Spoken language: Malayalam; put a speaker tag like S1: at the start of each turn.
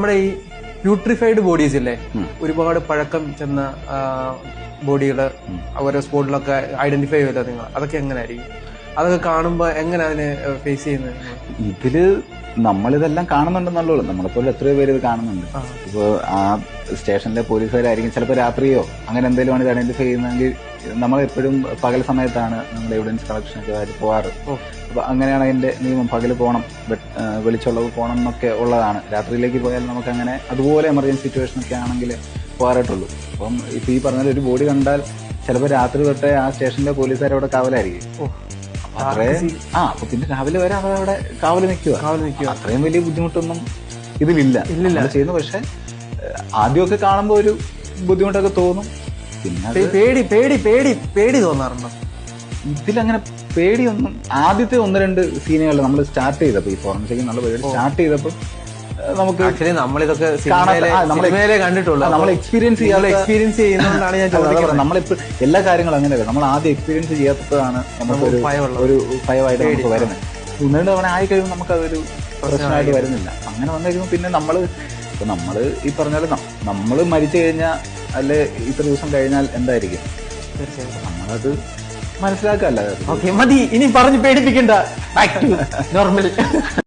S1: നമ്മുടെ ഈ പ്യൂട്രിഫൈഡ് ബോഡീസ് ഇല്ലേ, ഒരുപാട് പഴക്കം ചെന്ന ബോഡികള് ഓരോ സ്പോട്ടിലൊക്കെ ഐഡന്റിഫൈ ചെയ്തത് നിങ്ങൾ, അതൊക്കെ എങ്ങനെയായിരിക്കും? അതൊക്കെ കാണുമ്പോ എങ്ങനെ അതിനെ ഫേസ് ചെയ്യുന്നത്?
S2: ഇതില് നമ്മളിതെല്ലാം കാണുന്നുണ്ടെന്നുള്ളൂ, നമ്മളെപ്പോലെ എത്രയോ പേര് ഇത് കാണുന്നുണ്ട്. ഇപ്പൊ ആ സ്റ്റേഷനിലെ പോലീസുകാരായിരിക്കും ചിലപ്പോൾ രാത്രിയോ അങ്ങനെ എന്തെങ്കിലും ആണ് ഇത് ഐഡന്റിഫൈ ചെയ്യുന്നതെങ്കിൽ നമ്മളെപ്പോഴും പകൽ സമയത്താണ് നമ്മൾ എവിഡൻസ് കളക്ഷനൊക്കെ ആയിട്ട് പോവാറ്. അപ്പൊ അങ്ങനെയാണ് അതിന്റെ നിയമം. പകല് പോകണം, വെളിച്ചുള്ളത് പോകണം എന്നൊക്കെ ഉള്ളതാണ്. രാത്രിയിലേക്ക് പോയാൽ നമുക്ക് അങ്ങനെ അതുപോലെ എമർജൻസി സിറ്റുവേഷൻ ഒക്കെ ആണെങ്കിൽ പോകാറായിട്ടുള്ളൂ. അപ്പം ഇപ്പൊ ഈ പറഞ്ഞാൽ ഒരു ബോഡി കണ്ടാൽ ചിലപ്പോൾ രാത്രി തൊട്ടേ ആ സ്റ്റേഷനിലെ പോലീസുകാരവിടെ കാവലായിരിക്കും. അപ്പൊ പിന്നെ രാവിലെ വരെ അവരവിടെ കാവല് നിൽക്കുക. അത്രയും വലിയ ബുദ്ധിമുട്ടൊന്നും ഇതിലില്ല ചെയ്യുന്നു. പക്ഷെ ആദ്യമൊക്കെ കാണുമ്പോ ഒരു ബുദ്ധിമുട്ടൊക്കെ തോന്നും. പിന്നെ
S1: പേടി തോന്നാറുണ്ടോ?
S2: ഇതിലങ്ങനെ പേടിയൊന്നും, ആദ്യത്തെ 1-2 സീനുകളിൽ നമ്മൾ സ്റ്റാർട്ട് ചെയ്തപ്പോ, ഈ ഫോറൻസിക് എന്നുള്ള പരിപാടി സ്റ്റാർട്ട് ചെയ്തപ്പോ നമുക്ക്
S1: നമ്മളിതൊക്കെ കണ്ടിട്ടുള്ളൂ.
S2: നമ്മൾ എക്സ്പീരിയൻസ്
S1: ചെയ്യുന്നതുകൊണ്ടാണ് ഞാൻ ചോദിക്കുന്നത്.
S2: നമ്മളിപ്പോ എല്ലാ കാര്യങ്ങളും അങ്ങനെയല്ല, നമ്മൾ ആദ്യം എക്സ്പീരിയൻസ് ചെയ്യാത്തതാണ് നമുക്കൊരു ഭയമായിട്ട് നമുക്ക് വരുന്നത്. 1-2 തവണ ആയി കഴിയുമ്പോൾ നമുക്ക് അതൊരു പ്രശ്നമായിട്ട് വരുന്നില്ല. അങ്ങനെ വന്നു കഴിയുമ്പോൾ പിന്നെ നമ്മള് ഈ പറഞ്ഞാല് നമ്മള് മരിച്ചു കഴിഞ്ഞാൽ അല്ലെ ഇത്ര ദിവസം കഴിഞ്ഞാൽ എന്തായിരിക്കും, നമ്മളത് മനസ്സിലാക്കല്ല.
S1: മതി, ഇനി പറഞ്ഞ് പേടിപ്പിക്കണ്ട. Back to normal.